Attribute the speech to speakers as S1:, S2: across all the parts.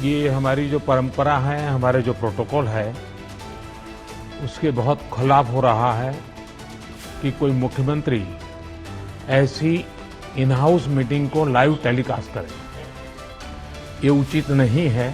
S1: ये हमारी जो परंपरा है, हमारे जो प्रोटोकॉल है, उसके बहुत खिलाफ हो रहा है कि कोई मुख्यमंत्री ऐसी इन हाउस मीटिंग को लाइव टेलीकास्ट करे। ये उचित नहीं है।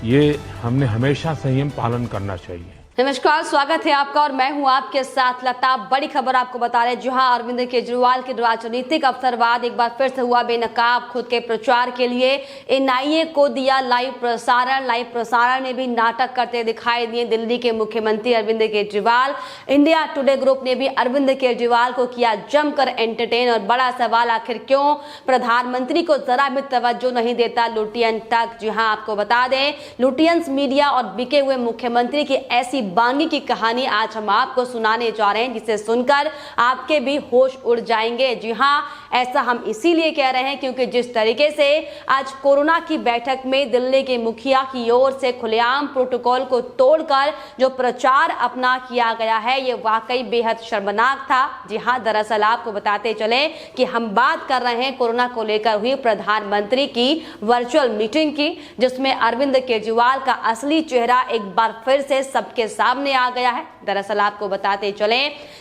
S1: ये हमने हमेशा संयम पालन करना चाहिए।
S2: नमस्कार, स्वागत है आपका और मैं हूं आपके साथ लता। बड़ी खबर आपको बता रहे हैं, जहां अरविंद केजरीवाल के राजनीतिक अवसरवाद एक बार फिर से हुआ बेनकाब। खुद के प्रचार के लिए एनआईए को दिया लाइव प्रसारण में भी नाटक करते दिखाई दिए दिल्ली के मुख्यमंत्री Arvind Kejriwal. India Today group ने भी अरविंद केजरीवाल को किया जमकर एंटरटेन। और बड़ा सवाल, आखिर क्यों प्रधानमंत्री को जरा भी तवज्जो नहीं देता लुटियन तक। जी हाँ, आपको बता दें, लुटियंस मीडिया और बिके हुए मुख्यमंत्री की ऐसी बांगी की कहानी आज हम आपको सुनाने जा रहे हैं, जिसे सुनकर आपके भी होश उड़ जाएंगे। जी हाँ, ऐसा हम इसीलिए कह रहे हैं क्योंकि जिस तरीके से आज कोरोना की बैठक में दिल्ली के मुखिया की ओर से खुलेआम प्रोटोकॉल को तोड़कर जो प्रचार अपना किया गया है, ये वाकई बेहद शर्मनाक था। जी हाँ, दरअसल आपको बताते चले कि हम बात कर रहे हैं कोरोना को लेकर हुई प्रधानमंत्री की वर्चुअल मीटिंग की, जिसमें अरविंद केजरीवाल का असली चेहरा एक बार फिर से सबके सामने आ गया है। दरअसल आपको बताते चले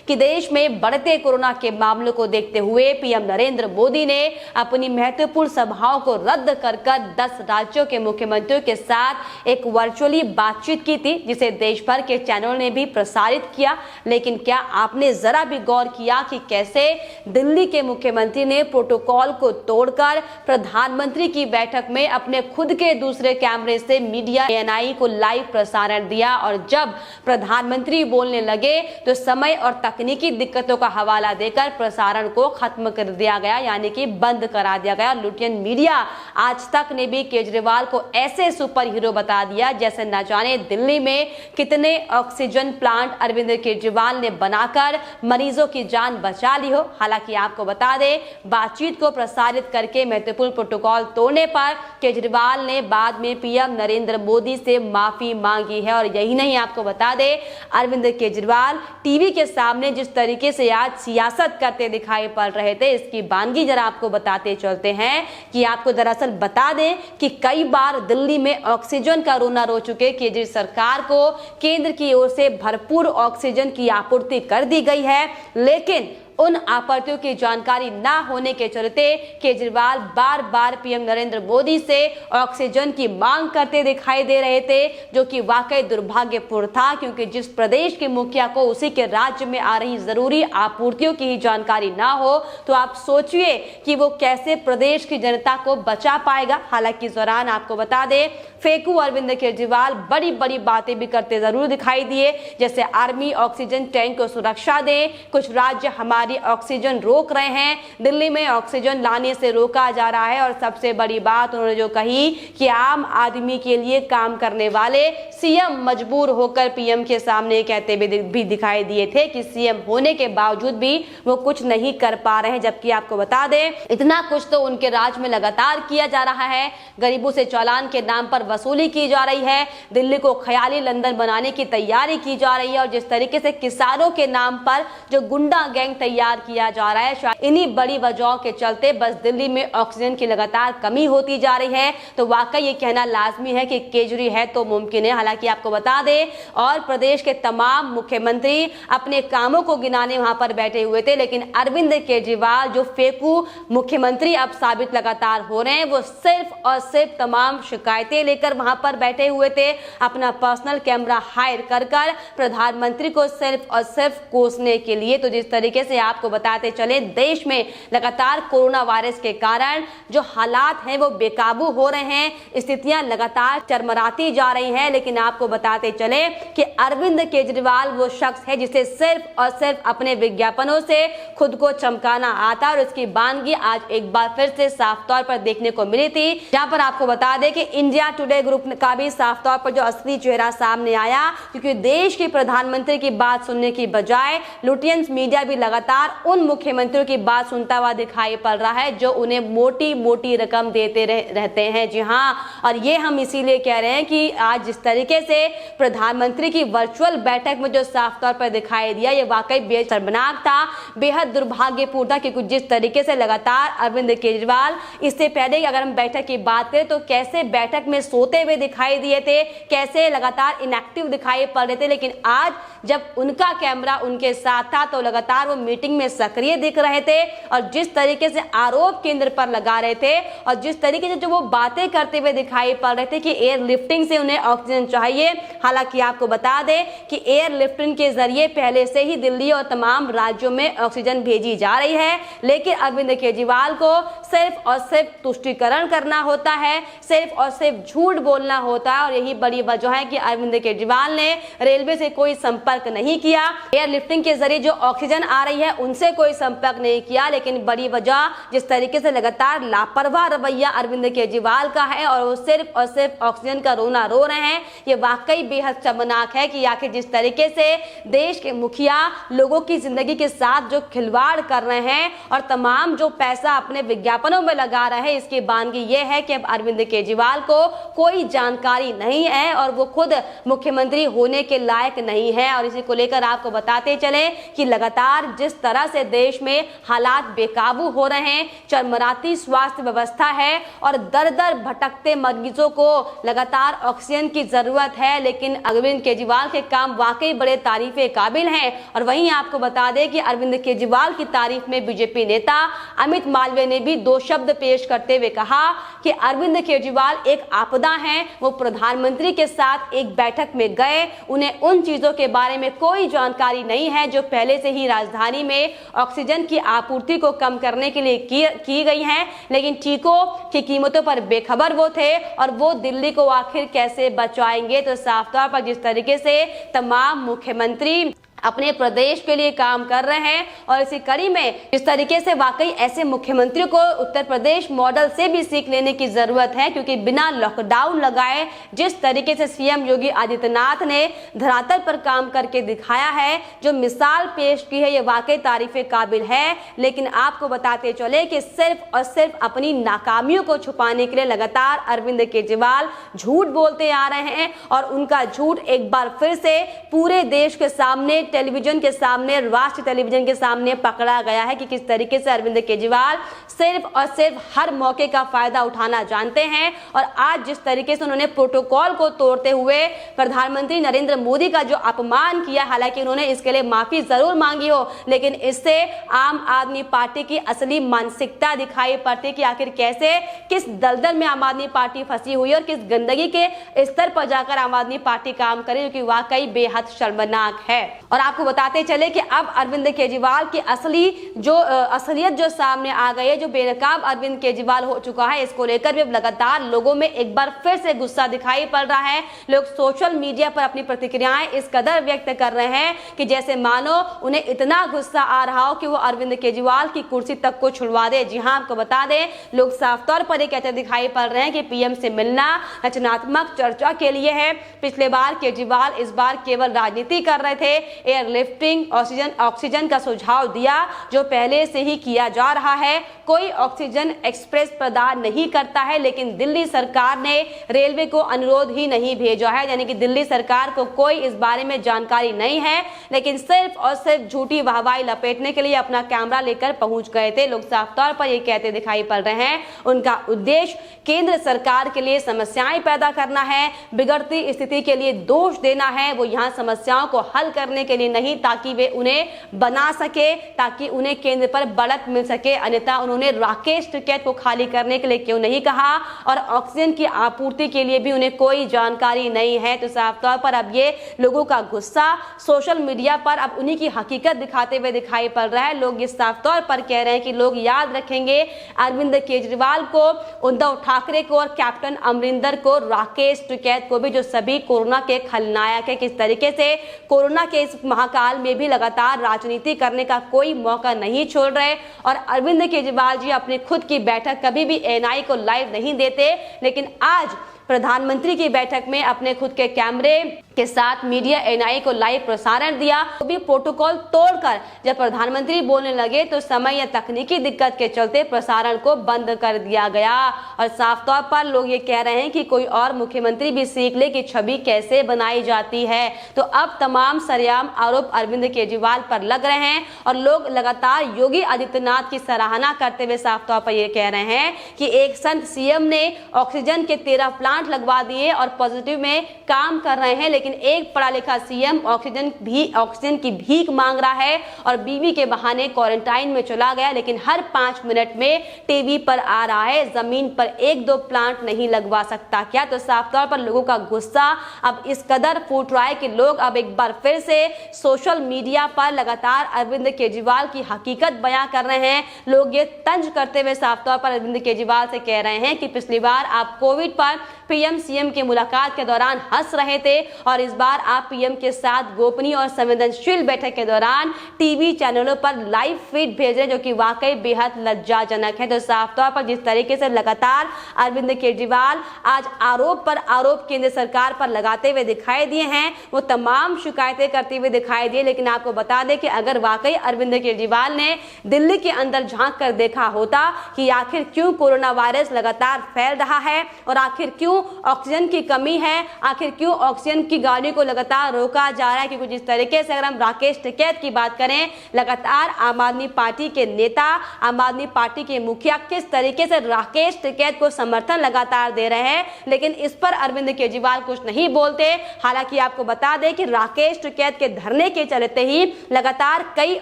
S2: कि देश में बढ़ते कोरोना के मामलों को देखते हुए पीएम नरेंद्र मोदी ने अपनी महत्वपूर्ण सभाओं को रद्द कर 10 राज्यों के मुख्यमंत्रियों के साथ एक वर्चुअली बातचीत की थी, जिसे देश भर के चैनलों ने भी प्रसारित किया। लेकिन क्या आपने जरा भी गौर किया कि कैसे दिल्ली के मुख्यमंत्री ने प्रोटोकॉल को तोड़कर प्रधानमंत्री की बैठक में अपने खुद के दूसरे कैमरे से मीडिया एएनआई को लाइव प्रसारण दिया। और जब प्रधानमंत्री बोलने लगे तो समय और तकनीकी दिक्कतों का हवाला देकर प्रसारण को खत्म कर दिया गया, यानी कि बंद करा दिया गया। लुटियन मीडिया आज तक ने भी केजरीवाल को ऐसे सुपर हीरो बता दिया जैसे न जाने दिल्ली में कितने ऑक्सीजन प्लांट अरविंद केजरीवाल ने बनाकर मरीजों की जान बचा ली हो। हालांकि आपको बता दें, बातचीत को प्रसारित करके महत्वपूर्ण प्रोटोकॉल तोड़ने पर केजरीवाल ने बाद में पीएम नरेंद्र मोदी से माफी मांगी है। और यही नहीं, आपको बता दें, अरविंद केजरीवाल टीवी के सामने जिस तरीके से आज सियासत करते दिखाई पड़ रहे थे, इसकी बानगी जरा आपको बताते चलते हैं कि आपको दरअसल बता दें कि कई बार दिल्ली में ऑक्सीजन का रोना रो चुके केजरी सरकार को केंद्र की ओर से भरपूर ऑक्सीजन की आपूर्ति कर दी गई है, लेकिन उन आपूर्तियों की जानकारी ना होने के चलते केजरीवाल बार बार पीएम नरेंद्र मोदी से ऑक्सीजन की मांग करते दिखाई दे रहे थे, जो कि वाकई दुर्भाग्यपूर्ण था। क्योंकि जिस प्रदेश के मुखिया को उसी के राज्य में आ रही जरूरी आपूर्तियों की ही जानकारी ना हो, तो आप सोचिए कि वो कैसे प्रदेश की जनता को बचा पाएगा। हालांकि इस दौरान आपको बता दें, फेकू अरविंद केजरीवाल बड़ी बड़ी बातें भी करते जरूर दिखाई दिए, जैसे आर्मी ऑक्सीजन टैंक को सुरक्षा दे, कुछ राज्य हमारी ऑक्सीजन रोक रहे हैं, दिल्ली में ऑक्सीजन लाने से रोका जा रहा है। और सबसे बड़ी बात उन्होंने जो कही कि आम आदमी के लिए काम करने वाले सीएम मजबूर होकर पीएम के सामने कहते भी दिखाई दिए थे कि सीएम होने के बावजूद भी वो कुछ नहीं कर पा रहे हैं। जबकि आपको बता दें, इतना कुछ तो उनके राज्य में लगातार किया जा रहा है। गरीबों से चालान के नाम पर वसूली की जा रही है, दिल्ली को ख्याली लंदन बनाने की तैयारी की जा रही है। और जिस तरीके से किसानों के नाम पर जो गुंडा गैंग तैयार किया जा रहा है, शायद इन्हीं बड़ी वजहों के चलते बस दिल्ली में ऑक्सीजन की लगातार कमी होती जा रही है। तो वाकई ये कहना लाजमी है कि केजरी है तो मुमकिन है। हालांकि आपको बता दें, और प्रदेश के तमाम मुख्यमंत्री अपने कामों को गिनाने वहां पर बैठे हुए थे, लेकिन अरविंद केजरीवाल जो फेकू मुख्यमंत्री अब साबित लगातार हो रहे हैं, वो सिर्फ और सिर्फ तमाम शिकायतें लेकर वहां पर बैठे हुए थे, अपना पर्सनल कैमरा हायर कर प्रधानमंत्री को सिर्फ और सिर्फ कोसने के लिए। तो जिस तरीके से आपको बताते चले, देश में लगातार कोरोना वायरस के कारण जो हालात हैं वो बेकाबू हो रहे हैं, स्थितियां लगातार चरमराती जा रही हैं। लेकिन आपको बताते चले कि अरविंद केजरीवाल वो शख्स है जिसे सिर्फ और सिर्फ अपने विज्ञापनों से खुद को चमकाना आता है। और इसकी बानगी आज एक बार फिर से साफ तौर पर देखने को मिली थी, जहां पर आपको बता दें कि इंडिया टुडे ग्रुप का भी साफ तौर पर जो असली चेहरा सामने आया, क्योंकि देश के प्रधानमंत्री की बात सुनने की बजाय लुटियंस मीडिया भी लगातार लगातार उन मुख्यमंत्रियों की बात सुनता हुआ दिखाई पड़ रहा है जो उन्हें मोटी मोटी रकम देते रहते हैं। जी हाँ, और ये हम इसीलिए कह रहे हैं कि आज जिस तरीके से प्रधानमंत्री की वर्चुअल बैठक में जो साफ तौर पर दिखाई दिया, ये वाकई बेहद शर्मनाक था, बेहद दुर्भाग्यपूर्ण था। क्योंकि जिस तरीके से लगातार अरविंद केजरीवाल, इससे पहले अगर हम बैठक की बात करें तो कैसे बैठक में सोते हुए दिखाई दिए थे, कैसे लगातार इनएक्टिव दिखाई पड़ रहे थे, लेकिन आज जब उनका कैमरा उनके साथ था तो लगातार वो मीटिंग में सक्रिय दिख रहे थे और जिस तरीके से आरोप केंद्र पर लगा रहे थे और जिस तरीके से जो वो बातें करते हुए दिखाई पड़ रहे थे कि एयरलिफ्टिंग से उन्हें ऑक्सीजन चाहिए। हालांकि आपको बता दें कि एयरलिफ्टिंग के जरिए पहले से ही दिल्ली और तमाम राज्यों में ऑक्सीजन भेजी जा रही है, लेकिन अरविंद केजरीवाल को सिर्फ और सिर्फ तुष्टीकरण करना होता है, सिर्फ और सिर्फ झूठ बोलना होता है। और यही बड़ी वजह है कि अरविंद केजरीवाल ने रेलवे से कोई संपर्क नहीं किया, एयरलिफ्टिंग के जरिए जो ऑक्सीजन आ रही है उनसे कोई संपर्क नहीं किया। लेकिन बड़ी वजह जिस तरीके से लगातार लापरवाह रवैया अरविंद केजरीवाल का है और वो सिर्फ और सिर्फ ऑक्सीजन का रोना रो रहे हैं, ये वाकई बेहद शर्मनाक है कि आखिर जिस तरीके से देश के मुखिया लोगों की जिंदगी के साथ जो खिलवाड़ कर रहे हैं और तमाम जो पैसा अपने विज्ञापनों में लगा रहे हैं, इसकी बानगी ये है कि अब अरविंद केजरीवाल को कोई जानकारी नहीं है और वो खुद मुख्यमंत्री होने के लायक नहीं है। और इसी को लेकर आपको बताते चले कि लगातार जिस तरह से देश में हालात बेकाबू हो रहे हैं, चरमराती स्वास्थ्य व्यवस्था है और दर दर भटकते मरीजों को लगातार ऑक्सीजन की जरूरत है, लेकिन अरविंद केजरीवाल के काम वाकई बड़े तारीफे काबिल हैं। और वहीं आपको बता दें कि अरविंद केजरीवाल की तारीफ में बीजेपी नेता अमित मालवीय ने भी दो शब्द पेश करते हुए कहा कि अरविंद केजरीवाल एक आपदा हैं। वो प्रधानमंत्री के साथ एक बैठक में गए, उन्हें उन चीजों के बारे में कोई जानकारी नहीं है जो पहले से ही राजधानी में ऑक्सीजन की आपूर्ति को कम करने के लिए की गई हैं, लेकिन टीकों की कीमतों पर बेखबर वो थे और वो दिल्ली को आखिर कैसे बचाएंगे। तो साफ तौर पर जिस तरीके से तमाम मुख्यमंत्री अपने प्रदेश के लिए काम कर रहे हैं और इसी कड़ी में इस तरीके से वाकई ऐसे मुख्यमंत्रियों को उत्तर प्रदेश मॉडल से भी सीख लेने की जरूरत है। क्योंकि बिना लॉकडाउन लगाए जिस तरीके से सीएम योगी आदित्यनाथ ने धरातल पर काम करके दिखाया है, जो मिसाल पेश की है, ये वाकई तारीफे काबिल है। लेकिन आपको बताते चले कि सिर्फ और सिर्फ अपनी नाकामियों को छुपाने के लिए लगातार अरविंद केजरीवाल झूठ बोलते आ रहे हैं और उनका झूठ एक बार फिर से पूरे देश के सामने, टेलीविजन के सामने, राष्ट्रीय टेलीविजन के सामने पकड़ा गया है कि किस तरीके से अरविंद केजरीवाल सिर्फ और सिर्फ हर मौके का फायदा उठाना जानते हैं। और आज जिस तरीके से उन्होंने प्रोटोकॉल को तोड़ते हुए प्रधानमंत्री नरेंद्र मोदी का जो अपमान किया, हालांकि उन्होंने इसके लिए माफी जरूर मांगी हो, लेकिन इससे आम आदमी पार्टी की असली मानसिकता दिखाई पड़ती कि आखिर कैसे, किस दलदल में आम आदमी पार्टी फंसी हुई है और किस गंदगी के स्तर पर जाकर आम आदमी पार्टी काम करे, जो कि वाकई बेहद शर्मनाक है। और आपको बताते चले कि अब अरविंद केजरीवाल की असलियत जो सामने आ गई है, जो बेनकाब अरविंद केजरीवाल हो चुका है, इसको लेकर भी लगातार लोगों में एक बार फिर से गुस्सा दिखाई पड़ रहा है। लोग सोशल मीडिया पर अपनी प्रतिक्रियाएं इस कदर व्यक्त कर रहे हैं कि जैसे मानो उन्हें इतना गुस्सा आ रहा हो कि वो अरविंद केजरीवाल की कुर्सी तक को छुड़वा दे। जी हाँ, आपको बता दें, लोग साफ तौर पर ये कहते दिखाई पड़ रहे हैं कि पीएम से मिलना रचनात्मक चर्चा के लिए है। पिछले बार केजरीवाल इस बार केवल राजनीति कर रहे थे, एयरलिफ्टिंग ऑक्सीजन का सुझाव दिया जो पहले से ही किया जा रहा है। कोई ऑक्सीजन एक्सप्रेस प्रदान नहीं करता है, लेकिन दिल्ली सरकार ने रेलवे को अनुरोध ही नहीं भेजा है, यानी कि दिल्ली सरकार को कोई इस बारे में जानकारी नहीं है, लेकिन सिर्फ और सिर्फ झूठी वाहवाही लपेटने के लिए अपना कैमरा लेकर पहुंच गए थे। लोग साफ तौर पर ये कहते दिखाई पड़ रहे हैं उनका उद्देश्य केंद्र सरकार के लिए समस्याएं पैदा करना है, बिगड़ती स्थिति के लिए दोष देना है। वो यहाँ समस्याओं को हल करने के लिए नहीं, ताकि वे उन्हें बना सके, ताकि उन्हें केंद्र पर बढ़त मिल सके। अन्यथा उन्होंने राकेश टिकैत को खाली करने के लिए क्यों नहीं कहा और ऑक्सीजन की आपूर्ति के लिए भी उन्हें कोई जानकारी नहीं है। तो साफ तौर पर अब ये लोगों का गुस्सा सोशल मीडिया पर अब उन्हीं की हकीकत दिखाते हुए दिखाई पड़ रहा है। लोग ये साफ तौर पर कह रहे हैं कि लोग याद रखेंगे अरविंद केजरीवाल को, उद्धव ठाकरे को और कैप्टन अमरिंदर को, राकेश टिकैत को भी, जो सभी कोरोना के खलनायक है। किस तरीके से कोरोना के इस महाकाल में भी लगातार राजनीति करने का कोई मौका नहीं छोड़ रहे। और अरविंद केजरीवाल जी अपनी खुद की बैठक कभी भी एएनआई को लाइव नहीं देते, लेकिन आज प्रधानमंत्री की बैठक में अपने खुद के कैमरे के साथ मीडिया एनआई को लाइव प्रसारण दिया, तो भी प्रोटोकॉल तोड़कर जब प्रधानमंत्री बोलने लगे तो समय या तकनीकी दिक्कत के चलते प्रसारण को बंद कर दिया गया। और साफ तौर पर लोग ये कह रहे हैं कि कोई और मुख्यमंत्री भी सीख ले कि छवि कैसे बनाई जाती है। तो अब तमाम सरेआम आरोप अरविंद केजरीवाल पर लग रहे हैं और लोग लगातार योगी आदित्यनाथ की सराहना करते हुए साफ तौर पर ये कह रहे हैं कि एक संत सीएम ने ऑक्सीजन के 13 प्लांट लगवा दिए और पॉजिटिव में काम कर रहे हैं, लेकिन एक पढ़ा लिखा सीएम ऑक्सीजन की भीख मांग रहा है और बीवी के बहाने क्वारंटाइन में चला गया, लेकिन हर 5 मिनट में टीवी पर आ रहा है जमीन पर 1-2 प्लांट नहीं लगवा सकता क्या। तो साफ तौर पर लोगों का गुस्सा अब इस कदर फूट रहा है कि लोग अब एक बार फिर से सोशल मीडिया पर लगातार अरविंद केजरीवाल की हकीकत बयां कर रहे हैं। लोग ये तंज करते हुए साफ तौर पर अरविंद केजरीवाल से कह रहे हैं कि पिछली बार आप कोविड पर पीएम सीएम की मुलाकात के दौरान हंस रहे थे और इस बार आप पीएम के साथ गोपनीय और संवेदनशील बैठक के दौरान टीवी चैनलों पर लाइव फीड भेज रहे, जो कि वाकई बेहद लज्जाजनक है। तो साफ तौर पर जिस तरीके से लगातार अरविंद केजरीवाल आज आरोप पर आरोप केंद्र सरकार पर लगाते हुए दिखाई दिए हैं, वो तमाम शिकायतें करते हुए दिखाई दिए। लेकिन आपको बता दें कि अगर वाकई अरविंद केजरीवाल ने दिल्ली के अंदर झांक कर देखा होता कि आखिर क्यों कोरोना वायरस लगातार फैल रहा है और आखिर क्यों ऑक्सीजन की कमी है, आखिर क्यों ऑक्सीजन की गाड़ी को लगातार रोका जा रहा है, क्योंकि जिस तरीके से अगर हम राकेश टिकैत की बात करें, लगातार आम आदमी पार्टी के नेता, आम आदमी पार्टी के मुखिया किस तरीके से राकेश टिकैत को समर्थन लगातार दे रहे हैं, लेकिन इस पर अरविंद केजरीवाल कुछ नहीं बोलते। हालांकि आपको बता दें कि राकेश टिकैत के धरने के चलते ही लगातार कई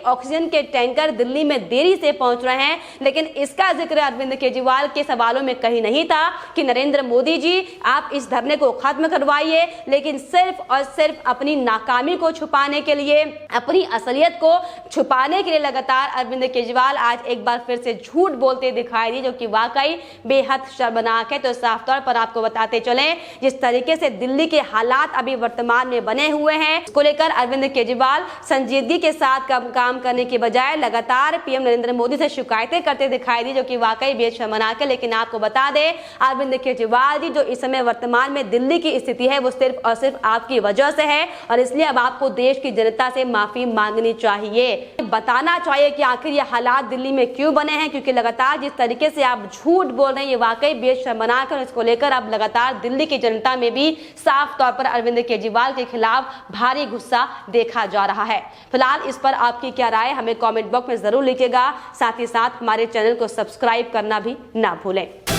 S2: ऑक्सीजन के टैंकर दिल्ली में देरी से पहुंच रहे हैं, लेकिन इसका जिक्र अरविंद केजरीवाल के सवालों में कहीं नहीं था कि नरेंद्र मोदी जी आप इस धरने को खत्म करवाइए, लेकिन सिर्फ और सिर्फ अपनी नाकामी को छुपाने के लिए, अपनी असलियत को छुपाने के लिए लगातार अरविंद केजरीवाल आज एक बार फिर से झूठ बोलते दिखाई दिए, जो कि वाकई बेहद शर्मनाक है। तो साफ तौर पर आपको बताते चलें, जिस तरीके से दिल्ली के हालात अभी वर्तमान में बने हुए हैं, इसको लेकर अरविंद केजरीवाल संजीदगी के साथ काम करने के बजाय लगातार पीएम नरेंद्र मोदी से शिकायतें करते दिखाई दी, जो कि वाकई बेहद शर्मनाक है। लेकिन आपको बता दें, अरविंद केजरीवाल जी जो इस समय वर्तमान में दिल्ली की स्थिति है वो सिर्फ और सिर्फ आपकी वजह से है और इसलिए अब आपको देश की जनता से माफी मांगनी चाहिए, बताना चाहिए कि आखिर ये हालात दिल्ली में क्यों बने हैं, क्योंकि लगातार जिस तरीके से आप झूठ बोल रहे हैं ये वाकई बेहद शर्मनाक है और इसको लेकर अब लगातार दिल्ली की जनता में भी साफ तौर पर अरविंद केजरीवाल के खिलाफ भारी गुस्सा देखा जा रहा है। फिलहाल इस पर आपकी क्या राय हमें कमेंट बॉक्स में जरूर लिखिएगा, साथ ही साथ हमारे चैनल को सब्सक्राइब करना भी ना भूलें।